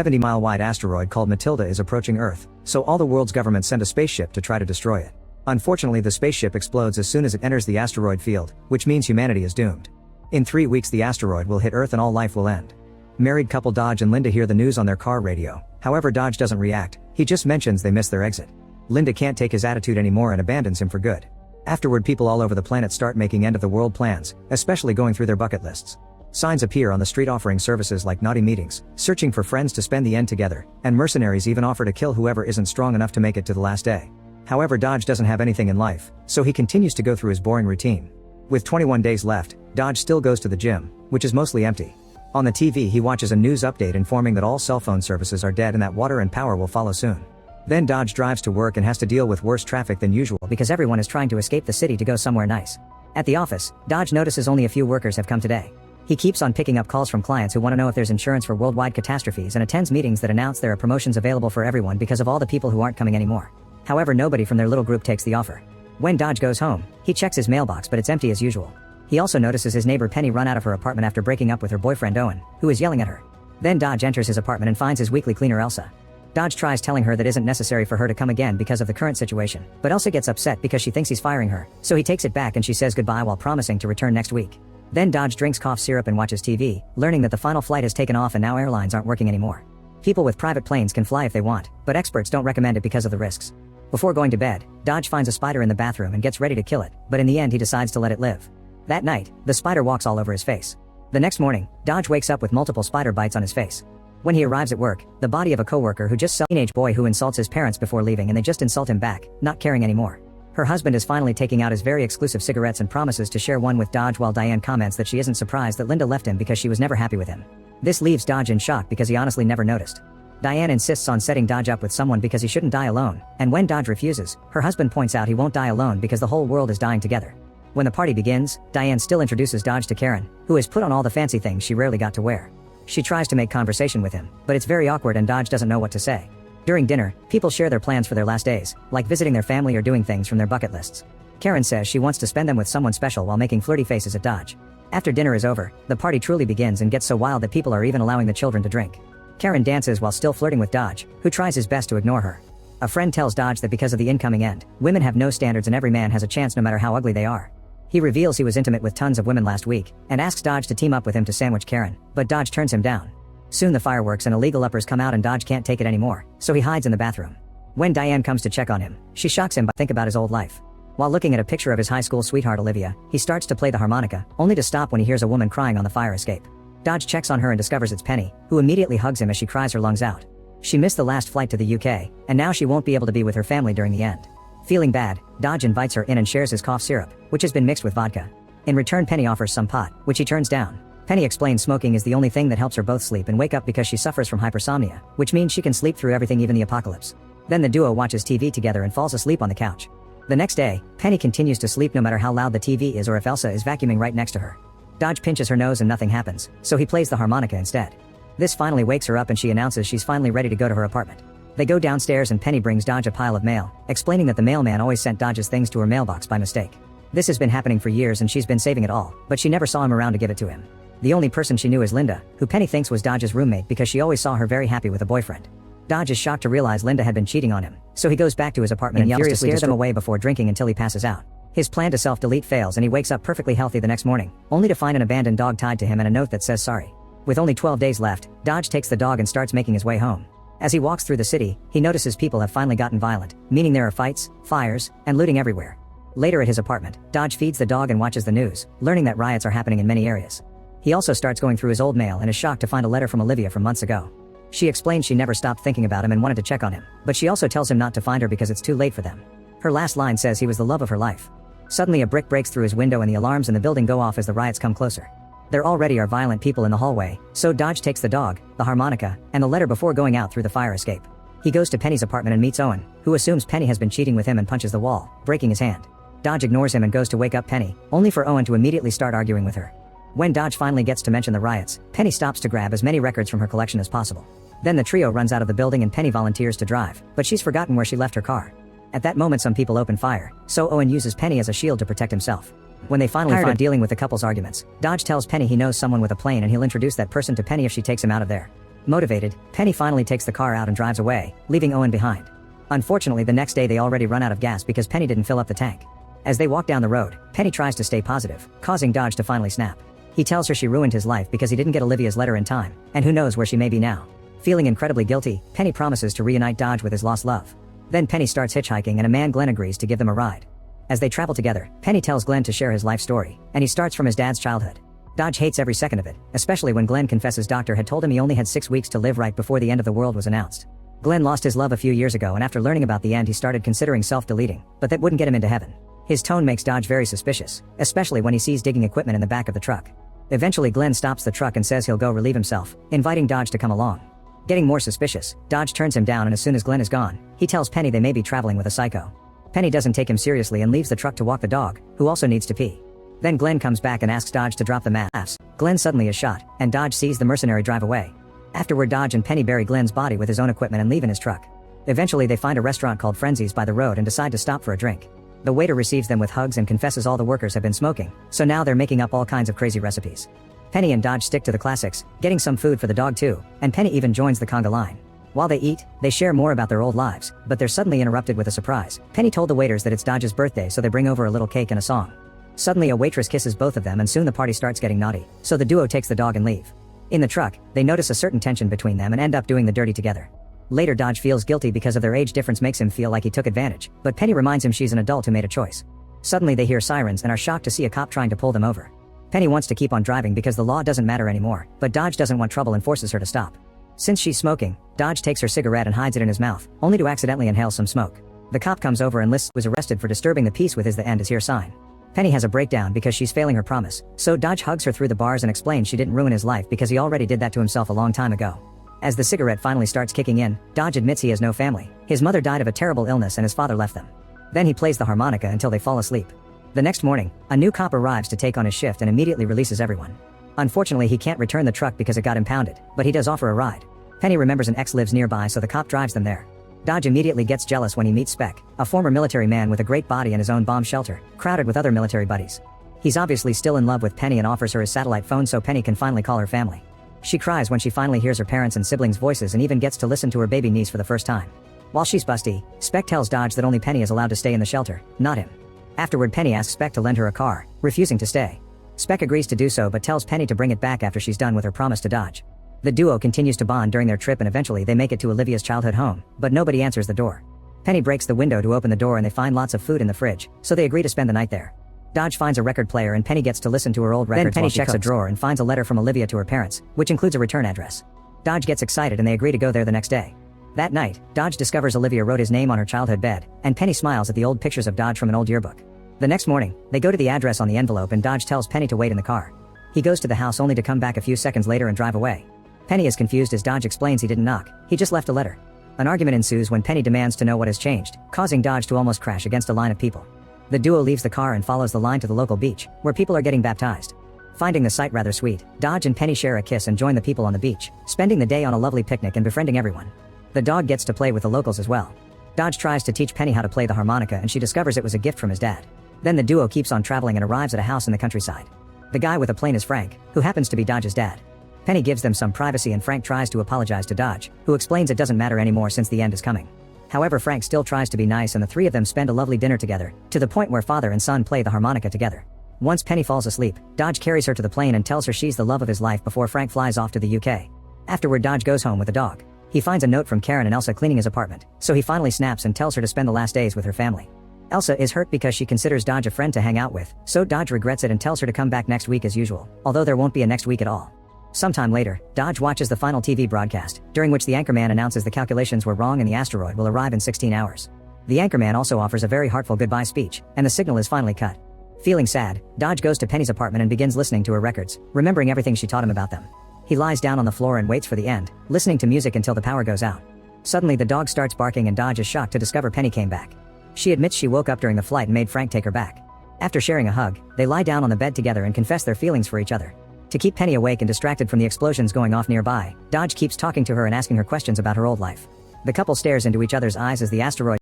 70-mile-wide asteroid called Matilda is approaching Earth, so all the world's governments send a spaceship to try to destroy it. Unfortunately, the spaceship explodes as soon as it enters the asteroid field, which means humanity is doomed. In 3 weeks the asteroid will hit Earth and all life will end. Married couple Dodge and Linda hear the news on their car radio. However, Dodge doesn't react, he just mentions they missed their exit. Linda can't take his attitude anymore and abandons him for good. Afterward, people all over the planet start making end-of-the-world plans, especially going through their bucket lists. Signs appear on the street offering services like naughty meetings, searching for friends to spend the end together, and mercenaries even offer to kill whoever isn't strong enough to make it to the last day. However, Dodge doesn't have anything in life, so he continues to go through his boring routine. With 21 days left, Dodge still goes to the gym, which is mostly empty. On the TV he watches a news update informing that all cell phone services are dead and that water and power will follow soon. Then Dodge drives to work and has to deal with worse traffic than usual because everyone is trying to escape the city to go somewhere nice. At the office, Dodge notices only a few workers have come today. He keeps on picking up calls from clients who want to know if there's insurance for worldwide catastrophes and attends meetings that announce there are promotions available for everyone because of all the people who aren't coming anymore. However, nobody from their little group takes the offer. When Dodge goes home, he checks his mailbox but it's empty as usual. He also notices his neighbor Penny run out of her apartment after breaking up with her boyfriend Owen, who is yelling at her. Then Dodge enters his apartment and finds his weekly cleaner Elsa. Dodge tries telling her that isn't necessary for her to come again because of the current situation, but Elsa gets upset because she thinks he's firing her, so he takes it back and she says goodbye while promising to return next week. Then Dodge drinks cough syrup and watches TV, learning that the final flight has taken off and now airlines aren't working anymore. People with private planes can fly if they want, but experts don't recommend it because of the risks. Before going to bed, Dodge finds a spider in the bathroom and gets ready to kill it, but in the end he decides to let it live. That night, the spider walks all over his face. The next morning, Dodge wakes up with multiple spider bites on his face. When he arrives at work, the body of a coworker who just saw a teenage boy who insults his parents before leaving and they just insult him back, not caring anymore. Her husband is finally taking out his very exclusive cigarettes and promises to share one with Dodge while Diane comments that she isn't surprised that Linda left him because she was never happy with him. This leaves Dodge in shock because he honestly never noticed. Diane insists on setting Dodge up with someone because he shouldn't die alone, and when Dodge refuses, her husband points out he won't die alone because the whole world is dying together. When the party begins, Diane still introduces Dodge to Karen, who has put on all the fancy things she rarely got to wear. She tries to make conversation with him, but it's very awkward and Dodge doesn't know what to say. During dinner, people share their plans for their last days, like visiting their family or doing things from their bucket lists. Karen says she wants to spend them with someone special while making flirty faces at Dodge. After dinner is over, the party truly begins and gets so wild that people are even allowing the children to drink. Karen dances while still flirting with Dodge, who tries his best to ignore her. A friend tells Dodge that because of the incoming end, women have no standards and every man has a chance no matter how ugly they are. He reveals he was intimate with tons of women last week, and asks Dodge to team up with him to sandwich Karen, but Dodge turns him down. Soon the fireworks and illegal uppers come out and Dodge can't take it anymore, so he hides in the bathroom. When Diane comes to check on him, she shocks him by thinking about his old life. While looking at a picture of his high school sweetheart Olivia, he starts to play the harmonica, only to stop when he hears a woman crying on the fire escape. Dodge checks on her and discovers it's Penny, who immediately hugs him as she cries her lungs out. She missed the last flight to the UK, and now she won't be able to be with her family during the end. Feeling bad, Dodge invites her in and shares his cough syrup, which has been mixed with vodka. In return, Penny offers some pot, which he turns down. Penny explains smoking is the only thing that helps her both sleep and wake up because she suffers from hypersomnia, which means she can sleep through everything, even the apocalypse. Then the duo watches TV together and falls asleep on the couch. The next day, Penny continues to sleep no matter how loud the TV is or if Elsa is vacuuming right next to her. Dodge pinches her nose and nothing happens, so he plays the harmonica instead. This finally wakes her up and she announces she's finally ready to go to her apartment. They go downstairs and Penny brings Dodge a pile of mail, explaining that the mailman always sent Dodge's things to her mailbox by mistake. This has been happening for years and she's been saving it all, but she never saw him around to give it to him. The only person she knew is Linda, who Penny thinks was Dodge's roommate because she always saw her very happy with a boyfriend. Dodge is shocked to realize Linda had been cheating on him, so he goes back to his apartment and yells to scare them away before drinking until he passes out. His plan to self-delete fails and he wakes up perfectly healthy the next morning, only to find an abandoned dog tied to him and a note that says sorry. With only 12 days left, Dodge takes the dog and starts making his way home. As he walks through the city, he notices people have finally gotten violent, meaning there are fights, fires, and looting everywhere. Later at his apartment, Dodge feeds the dog and watches the news, learning that riots are happening in many areas. He also starts going through his old mail and is shocked to find a letter from Olivia from months ago. She explains she never stopped thinking about him and wanted to check on him, but she also tells him not to find her because it's too late for them. Her last line says he was the love of her life. Suddenly a brick breaks through his window and the alarms in the building go off as the riots come closer. There already are violent people in the hallway, so Dodge takes the dog, the harmonica, and the letter before going out through the fire escape. He goes to Penny's apartment and meets Owen, who assumes Penny has been cheating with him and punches the wall, breaking his hand. Dodge ignores him and goes to wake up Penny, only for Owen to immediately start arguing with her. When Dodge finally gets to mention the riots, Penny stops to grab as many records from her collection as possible. Then the trio runs out of the building and Penny volunteers to drive, but she's forgotten where she left her car. At that moment some people open fire, so Owen uses Penny as a shield to protect himself. When they finally find dealing with the couple's arguments, Dodge tells Penny he knows someone with a plane and he'll introduce that person to Penny if she takes him out of there. Motivated, Penny finally takes the car out and drives away, leaving Owen behind. Unfortunately, the next day they already run out of gas because Penny didn't fill up the tank. As they walk down the road, Penny tries to stay positive, causing Dodge to finally snap. He tells her she ruined his life because he didn't get Olivia's letter in time, and who knows where she may be now. Feeling incredibly guilty, Penny promises to reunite Dodge with his lost love. Then Penny starts hitchhiking and a man Glenn agrees to give them a ride. As they travel together, Penny tells Glenn to share his life story, and he starts from his dad's childhood. Dodge hates every second of it, especially when Glenn confesses doctor had told him he only had 6 weeks to live right before the end of the world was announced. Glenn lost his love a few years ago, and after learning about the end he started considering self-deleting, but that wouldn't get him into heaven. His tone makes Dodge very suspicious, especially when he sees digging equipment in the back of the truck. Eventually Glenn stops the truck and says he'll go relieve himself, inviting Dodge to come along. Getting more suspicious, Dodge turns him down, and as soon as Glenn is gone, he tells Penny they may be traveling with a psycho. Penny doesn't take him seriously and leaves the truck to walk the dog, who also needs to pee. Then Glenn comes back and asks Dodge to drop the maps. Glenn suddenly is shot, and Dodge sees the mercenary drive away. Afterward, Dodge and Penny bury Glenn's body with his own equipment and leave in his truck. Eventually they find a restaurant called Frenzies by the road and decide to stop for a drink. The waiter receives them with hugs and confesses all the workers have been smoking, so now they're making up all kinds of crazy recipes. Penny and Dodge stick to the classics, getting some food for the dog too, and Penny even joins the conga line. While they eat, they share more about their old lives, but they're suddenly interrupted with a surprise. Penny told the waiters that it's Dodge's birthday, so they bring over a little cake and a song. Suddenly a waitress kisses both of them, and soon the party starts getting naughty, so the duo takes the dog and leave. In the truck, they notice a certain tension between them and end up doing the dirty together. Later, Dodge feels guilty because of their age difference makes him feel like he took advantage, but Penny reminds him she's an adult who made a choice. Suddenly they hear sirens and are shocked to see a cop trying to pull them over. Penny wants to keep on driving because the law doesn't matter anymore, but Dodge doesn't want trouble and forces her to stop. Since she's smoking, Dodge takes her cigarette and hides it in his mouth, only to accidentally inhale some smoke. The cop comes over and lists was arrested for disturbing the peace with his "the end is here" sign. Penny has a breakdown because she's failing her promise, so Dodge hugs her through the bars and explains she didn't ruin his life because he already did that to himself a long time ago. As the cigarette finally starts kicking in, Dodge admits he has no family. His mother died of a terrible illness and his father left them. Then he plays the harmonica until they fall asleep. The next morning, a new cop arrives to take on his shift and immediately releases everyone. Unfortunately, he can't return the truck because it got impounded, but he does offer a ride. Penny remembers an ex lives nearby, so the cop drives them there. Dodge immediately gets jealous when he meets Spec, a former military man with a great body and his own bomb shelter, crowded with other military buddies. He's obviously still in love with Penny and offers her his satellite phone so Penny can finally call her family. She cries when she finally hears her parents' and siblings' voices and even gets to listen to her baby niece for the first time. While she's busty, Spec tells Dodge that only Penny is allowed to stay in the shelter, not him. Afterward, Penny asks Spec to lend her a car, refusing to stay. Spec agrees to do so but tells Penny to bring it back after she's done with her promise to Dodge. The duo continues to bond during their trip and eventually they make it to Olivia's childhood home, but nobody answers the door. Penny breaks the window to open the door and they find lots of food in the fridge, so they agree to spend the night there. Dodge finds a record player and Penny gets to listen to her old records. Then Penny checks a drawer and finds a letter from Olivia to her parents, which includes a return address. Dodge gets excited and they agree to go there the next day. That night, Dodge discovers Olivia wrote his name on her childhood bed, and Penny smiles at the old pictures of Dodge from an old yearbook. The next morning, they go to the address on the envelope and Dodge tells Penny to wait in the car. He goes to the house only to come back a few seconds later and drive away. Penny is confused as Dodge explains he didn't knock, he just left a letter. An argument ensues when Penny demands to know what has changed, causing Dodge to almost crash against a line of people. The duo leaves the car and follows the line to the local beach, where people are getting baptized. Finding the sight rather sweet, Dodge and Penny share a kiss and join the people on the beach, spending the day on a lovely picnic and befriending everyone. The dog gets to play with the locals as well. Dodge tries to teach Penny how to play the harmonica and she discovers it was a gift from his dad. Then the duo keeps on traveling and arrives at a house in the countryside. The guy with a plane is Frank, who happens to be Dodge's dad. Penny gives them some privacy and Frank tries to apologize to Dodge, who explains it doesn't matter anymore since the end is coming. However, Frank still tries to be nice and the three of them spend a lovely dinner together, to the point where father and son play the harmonica together. Once Penny falls asleep, Dodge carries her to the plane and tells her she's the love of his life before Frank flies off to the UK. Afterward, Dodge goes home with the dog. He finds a note from Karen and Elsa cleaning his apartment, so he finally snaps and tells her to spend the last days with her family. Elsa is hurt because she considers Dodge a friend to hang out with, so Dodge regrets it and tells her to come back next week as usual, although there won't be a next week at all. Sometime later, Dodge watches the final TV broadcast, during which the anchorman announces the calculations were wrong and the asteroid will arrive in 16 hours. The anchorman also offers a very heartful goodbye speech, and the signal is finally cut. Feeling sad, Dodge goes to Penny's apartment and begins listening to her records, remembering everything she taught him about them. He lies down on the floor and waits for the end, listening to music until the power goes out. Suddenly the dog starts barking and Dodge is shocked to discover Penny came back. She admits she woke up during the flight and made Frank take her back. After sharing a hug, they lie down on the bed together and confess their feelings for each other. To keep Penny awake and distracted from the explosions going off nearby, Dodge keeps talking to her and asking her questions about her old life. The couple stares into each other's eyes as the asteroid